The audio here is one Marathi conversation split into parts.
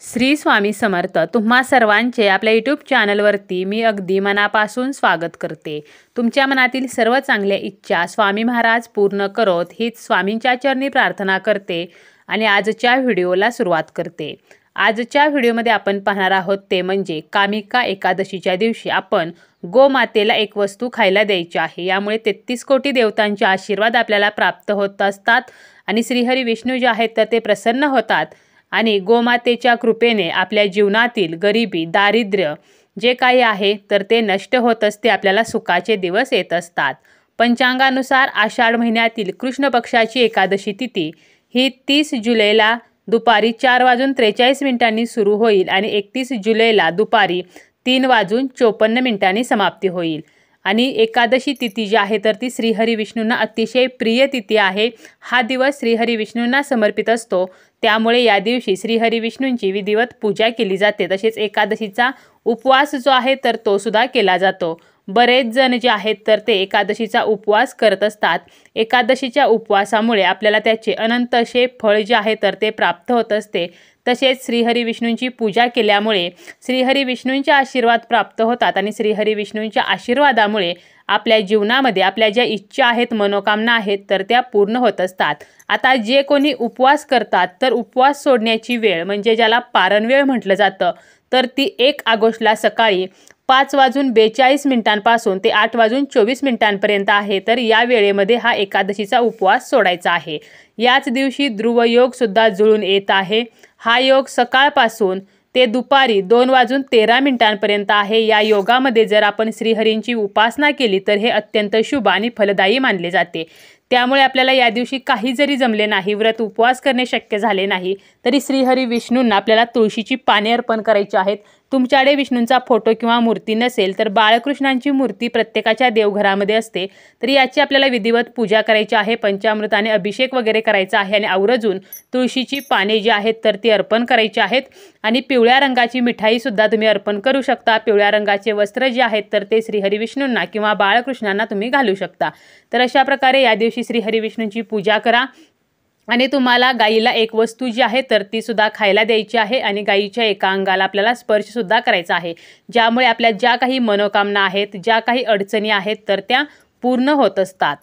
श्री स्वामी समर्थ. तुम्हा सर्वांचे आपल्या यूट्यूब चॅनलवरती मी अगदी मनापासून स्वागत करते. तुमच्या मनातील सर्व चांगल्या इच्छा स्वामी महाराज पूर्ण करोत हीच स्वामींच्या चरणी प्रार्थना करते आणि आजच्या व्हिडिओला सुरुवात करते. आजच्या व्हिडिओमध्ये आपण पाहणार आहोत ते म्हणजे कामिका एकादशीच्या दिवशी आपण गोमातेला एक वस्तू खायला द्यायची आहे. यामुळे 33 कोटी देवतांचे आशीर्वाद आपल्याला प्राप्त होत असतात आणि श्रीहरी विष्णू जे आहेत तर ते प्रसन्न होतात आणि गोमातेच्या कृपेने आपल्या जीवनातील गरिबी, दारिद्र्य जे काही आहे तर ते नष्ट होत असते. आपल्याला सुखाचे दिवस येत असतात. पंचांगानुसार आषाढ महिन्यातील कृष्ण पक्षाची एकादशी तिथी ही 30 जुलैला दुपारी 4:43 सुरू होईल आणि 31 जुलैला दुपारी 3:54 समाप्ती होईल. आणि एकादशी तिथी जी आहे तर ती श्रीहरी विष्णूंना अतिशय प्रिय तिथी आहे. हा दिवस श्रीहरी विष्णूंना समर्पित असतो. त्यामुळे या दिवशी श्रीहरी विष्णूंची विधिवत पूजा केली जाते. तसेच एकादशीचा उपवास जो आहे तर तो सुद्धा केला जातो. बरेच जण जे आहेत तर ते एकादशीचा उपवास करत असतात. एकादशीच्या उपवासामुळे आपल्याला त्याचे अनंत असे फळ जे आहे तर ते प्राप्त होत असते. तसेच श्रीहरी विष्णूंची पूजा केल्यामुळे श्रीहरी विष्णूंचे आशीर्वाद प्राप्त होतात आणि श्रीहरी विष्णूंच्या आशीर्वादामुळे आपल्या जीवनामध्ये आपल्या ज्या इच्छा आहेत, मनोकामना आहेत तर त्या पूर्ण होत असतात. आता जे कोणी उपवास करतात तर उपवास सोडण्याची वेळ म्हणजे ज्याला पारण वेळ म्हटलं जातं तर ती 1 ऑगस्टला सकाळी 5:42 पासून ते 8:24 आहे. तर या वेळेमध्ये हा एकादशीचा उपवास सोडायचा आहे. याच दिवशी ध्रुवयोग सुद्धा जुळून येत आहे. हा योग सकाळपासून ते दुपारी 2:13 आहे. या योगामध्ये जर आपण श्रीहरींची उपासना केली तर हे अत्यंत शुभ आणि फलदायी मानले जाते. त्यामुळे आपल्याला या दिवशी काही जरी जमले नाही, व्रत उपवास करणे शक्य झाले नाही तरी श्रीहरी विष्णूंना आपल्याला तुळशीची पाने अर्पण करायची आहेत. तुमच्याकडे विष्णूंचा फोटो किंवा मूर्ती नसेल तर बाळकृष्णांची मूर्ती प्रत्येकाच्या देवघरामध्ये असते. तर याची आपल्याला विधिवत पूजा करायची आहे. पंचामृताने अभिषेक वगैरे करायचा आहे आणि आवर्जून तुळशीची पाने जी आहेत तर ती अर्पण करायची आहेत. आणि पिवळ्या रंगाची मिठाई सुद्धा तुम्ही अर्पण करू शकता. पिवळ्या रंगाचे वस्त्र जे आहेत तर ते श्रीहरी विष्णूंना किंवा बाळकृष्णांना तुम्ही घालू शकता. तर अशा प्रकारे या दिवशी श्रीहरी विष्णूंची पूजा करा. आणि तुम्हाला गाईला एक वस्तू जी आहे तर ती सुद्धा खायला द्यायची आहे आणि गाईच्या एका अंगाला आपल्याला स्पर्श सुद्धा करायचा आहे. ज्यामुळे आपल्या ज्या काही मनोकामना आहेत, ज्या काही अडचणी आहेत तर त्या पूर्ण होत असतात.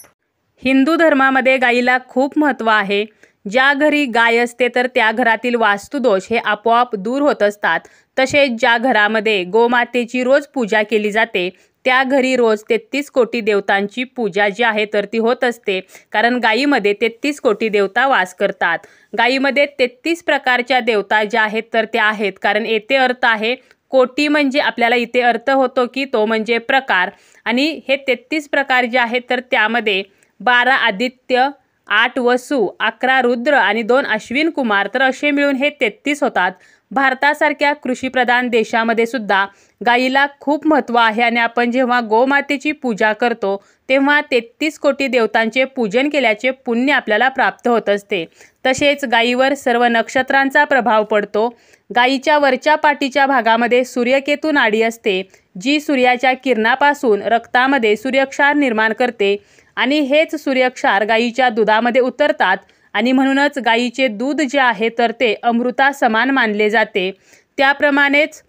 हिंदू धर्मामध्ये गाईला खूप महत्त्व आहे. ज्या घरी गाय असते तर त्या घरातील वास्तुदोष हे आपोआप दूर होत असतात. तसेच ज्या घरामध्ये गोमातेची रोज पूजा केली जाते त्या घरी रोज 33 कोटी देवतांची पूजा जी आहे तर ती होत असते. कारण गायीमध्ये 33 कोटी देवता वास करतात. गायीमध्ये 33 प्रकारच्या देवता ज्या आहेत तर त्या आहेत. कारण येथे अर्थ आहे कोटी म्हणजे आपल्याला इथे अर्थ होतो की तो म्हणजे प्रकार. आणि हे 33 प्रकार जे आहेत तर त्यामध्ये 12 आदित्य, 8 वसु, 11 रुद्र आणि 2 अश्विन कुमार तर असे मिळून हे 33 होतात. भारतासारख्या कृषीप्रधान देशामध्ये सुद्धा गाईला खूप महत्त्व आहे आणि आपण जेव्हा गोमातेची पूजा करतो तेव्हा 33 कोटी देवतांचे पूजन केल्याचे पुण्य आपल्याला प्राप्त होत असते. तसेच गाईवर सर्व नक्षत्रांचा प्रभाव पडतो. गाईच्या वरच्या पाठीच्या भागामध्ये सूर्यकेतू नाडी असते जी सूर्याच्या किरणापासून रक्तामध्ये सूर्यक्षार निर्माण करते आणि हेच सूर्यक्षार गाईच्या दुधामध्ये उतरतात आणि म्हणूनच गाईचे दूध जे आहे तर ते अमृता समान मानले जाते. त्याप्रमाणेच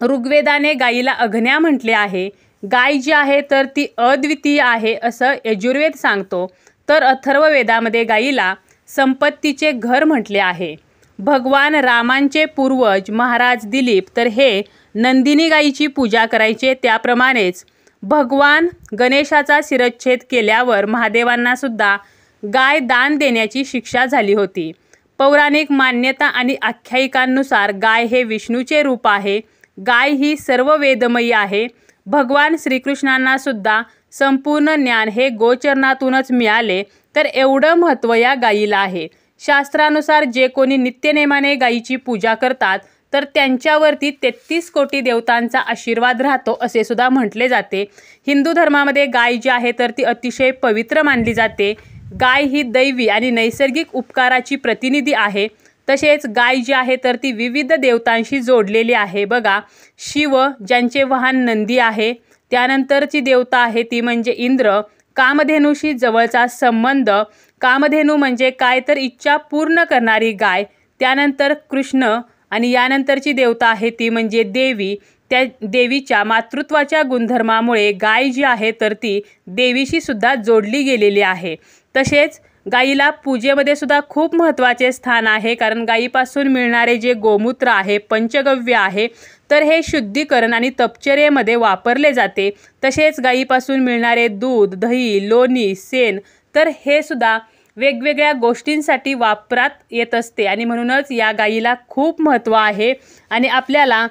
ऋग्वेदाने गाईला अग्न्या म्हटले आहे. गाय जी आहे तर ती अद्वितीय आहे असं यजुर्वेद सांगतो. तर अथर्ववेदामध्ये गाईला संपत्तीचे घर म्हटले आहे. भगवान रामांचे पूर्वज महाराज दिलीप तर हे नंदिनी गाईची पूजा करायचे. त्याप्रमाणेच भगवान गणेशाचा शिरच्छेद केल्यावर महादेवांना सुद्धा गाय दान देण्याची शिक्षा झाली होती. पौराणिक मान्यता आणि आख्यायिकांनुसार गाय हे विष्णूचे रूप आहे. गाय ही सर्व वेदमयी आहे. भगवान श्रीकृष्णांना सुद्धा संपूर्ण ज्ञान हे गोचरणातूनच मिळाले. तर एवढं महत्त्व या गायीला आहे. शास्त्रानुसार जे कोणी नित्यनेमाने गायीची पूजा करतात तर त्यांच्यावरती 33 कोटी देवतांचा आशीर्वाद राहतो असे सुद्धा म्हटले जाते. हिंदू धर्मामध्ये गाय जी आहे तर ती अतिशय पवित्र मानली जाते. गाय ही दैवी आणि नैसर्गिक उपकाराची प्रतिनिधी आहे. तसेच गाय जी आहे तर ती विविध देवतांशी जोडलेली आहे. बघा, शिव ज्यांचे वाहन नंदी आहे, त्यानंतरची देवता आहे ती म्हणजे इंद्र. कामधेनूशी जवळचा संबंध. कामधेनू म्हणजे काय तर इच्छा पूर्ण करणारी गाय. त्यानंतर कृष्ण आणि यानंतरची देवता आहे ती म्हणजे देवी. त्या देवीच्या मातृत्वाच्या गुणधर्मामुळे गाय जी आहे तर ती देवीशी सुद्धा जोडली गेलेली आहे. तसेच गाईला पूजेमध्ये सुद्धा खूप महत्त्वाचे स्थान आहे, कारण गाईपासून मिळणारे जे गोमूत्र आहे, पंचगव्य आहे, तर हे शुद्धीकरण आणि तपचर्येमध्ये वापरले जाते. तसेच गाईपासून मिळणारे दूध, दही, लोणी, शेण तर हे सुद्धा वेगवेगळ्या गोष्टींसाठी वापरात येत असते आणि म्हणूनच या गाईला खूप महत्त्व आहे. आणि आपल्याला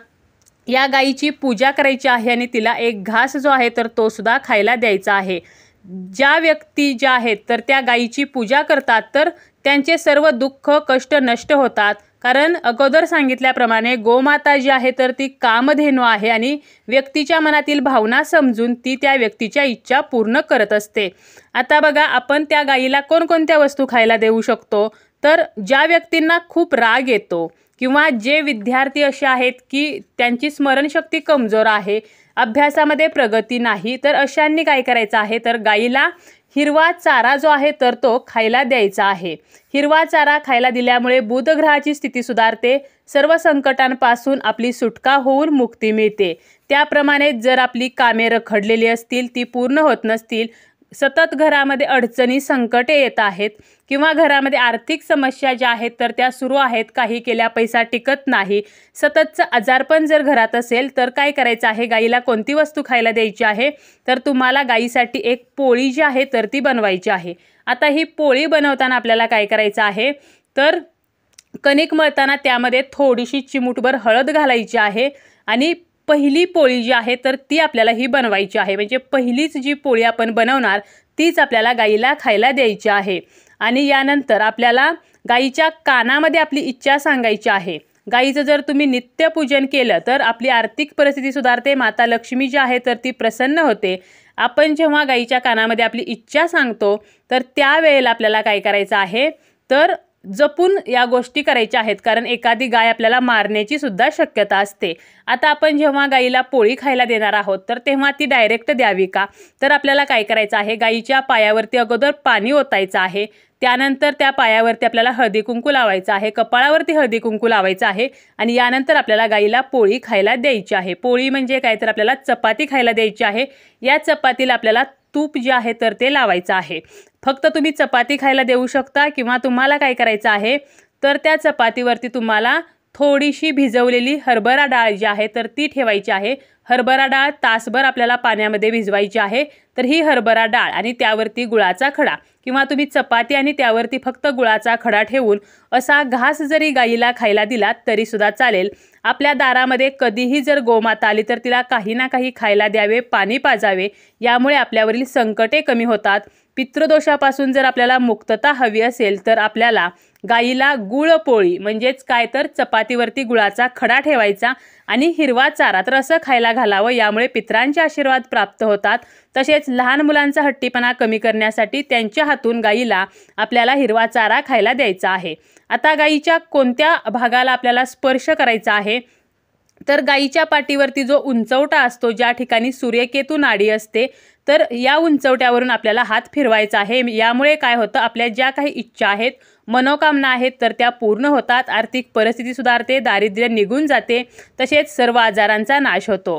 या गाईची पूजा करायची आहे आणि तिला एक घास जो आहे तर तो सुद्धा खायला द्यायचा आहे. ज्या व्यक्ती ज्या आहेत तर त्या गाईची पूजा करतात तर त्यांचे सर्व दुःख कष्ट नष्ट होतात. कारण अगोदर सांगितल्याप्रमाणे गोमाता जी आहे तर ती कामधेनू आहे आणि व्यक्तीच्या मनातील भावना समजून ती त्या व्यक्तीच्या इच्छा पूर्ण करत असते. आता बघा, आपण त्या गाईला कोणकोणत्या वस्तू खायला देऊ शकतो. तर ज्या व्यक्तींना खूप राग येतो किंवा जे विद्यार्थी असे आहेत की त्यांची स्मरणशक्ती कमजोर आहे, अभ्यासामध्ये प्रगती नाही, तर अशांनी काय करायचं आहे तर गाईला हिरवा चारा जो आहे तर तो खायला द्यायचा आहे. हिरवा चारा खायला दिल्यामुळे बुध ग्रहाची स्थिती सुधारते, सर्व संकटांपासून आपली सुटका होऊन मुक्ती मिळते. त्याप्रमाणे जर आपली कामे रखडलेली असतील, ती पूर्ण होत नसतील, सतत घरामध्ये अडचणी संकटे येत आहेत किंवा घरामध्ये आर्थिक समस्या ज्या आहेत तर त्या सुरू आहेत, काही केल्या पैसा टिकत नाही, सततचं आजारपण जर घरात असेल तर काय करायचं आहे, गाईला कोणती वस्तू खायला द्यायची आहे तर तुम्हाला गाईसाठी एक पोळी जी आहे तर ती बनवायची आहे. आता ही पोळी बनवताना आपल्याला काय करायचं आहे तर कणिक मळताना त्यामध्ये थोडीशी चिमूटभर हळद घालायची आहे आणि पहिली पोळी जी आहे तर ती आपल्याला ही बनवायची आहे. म्हणजे पहिलीच जी पोळी आपण बनवणार तीच आपल्याला गाईला खायला द्यायची आहे. आणि यानंतर आपल्याला गाईच्या कानामध्ये आपली इच्छा सांगायची आहे. गाईचं जर तुम्ही नित्यपूजन केलं तर आपली आर्थिक परिस्थिती सुधारते, माता लक्ष्मी जी आहे तर ती प्रसन्न होते. आपण जेव्हा गाईच्या कानामध्ये आपली इच्छा सांगतो तर त्यावेळेला आपल्याला काय करायचं आहे तर जपून या गोष्टी करायच्या आहेत, कारण एखादी गाय आपल्याला मारण्याची सुद्धा शक्यता असते. आता आपण जेव्हा गाईला पोळी खायला देणार आहोत तर तेव्हा ती डायरेक्ट द्यावी का, तर आपल्याला काय करायचं आहे, गाईच्या पायावरती अगोदर पाणी ओतायचं आहे. त्यानंतर त्या पायावरती आपल्याला हळदी कुंकू लावायचं आहे, कपाळावरती हळदी कुंकू लावायचं आहे आणि यानंतर आपल्याला गाईला पोळी खायला द्यायची आहे. पोळी म्हणजे काय तर आपल्याला चपाती खायला द्यायची आहे. या चपातीला आपल्याला तूप जे आहे तर ते लावायचं आहे. फक्त तुम्ही चपाती खायला देऊ शकता किंवा तुम्हाला काय करायचं आहे तर त्या चपातीवरती तुम्हाला थोडीशी भिजवलेली हरभरा डाळ जी आहे तर ती ठेवायची आहे. हरभरा डाळ तासभर आपल्याला पाण्यामध्ये भिजवायची आहे. तर ही हरभरा डाळ आणि त्यावरती गुळाचा खडा किंवा तुम्ही चपाती आणि त्यावरती फक्त गुळाचा खडा ठेवून असा घास जरी गाईला खायला दिलात तरी सुद्धा चालेल. आपल्या दारामध्ये कधीही जर गोमाता आली तर तिला काही ना काही खायला द्यावे, पाणी पाजावे. यामुळे आपल्यावरील संकटे कमी होतात. पितृदोषापासून जर आपल्याला मुक्तता हवी असेल तर आपल्याला गाईला गुळपोळी म्हणजेच काय तर चपातीवरती गुळाचा खडा ठेवायचा आणि हिरवा चारा तर असं खायला घालावं. यामुळे पितरांचे आशीर्वाद प्राप्त होतात. तसेच लहान मुलांचा हट्टीपणा कमी करण्यासाठी त्यांच्या हातून गाईला आपल्याला हिरवा चारा खायला द्यायचा आहे. आता गाईच्या कोणत्या भागाला आपल्याला स्पर्श करायचा आहे तर गाईच्या पाठीवरती जो उंचवटा असतो, ज्या ठिकाणी सूर्यकेतू नाडी असते, तर या उंचवट्यावरून आपल्याला हात फिरवायचा आहे. यामुळे काय होतं, आपल्या ज्या काही इच्छा आहेत, मनोकामना आहेत तर त्या पूर्ण होतात. आर्थिक परिस्थिती सुधारते, दारिद्र्य निघून जाते, तसेच सर्व आजारांचा नाश होतो.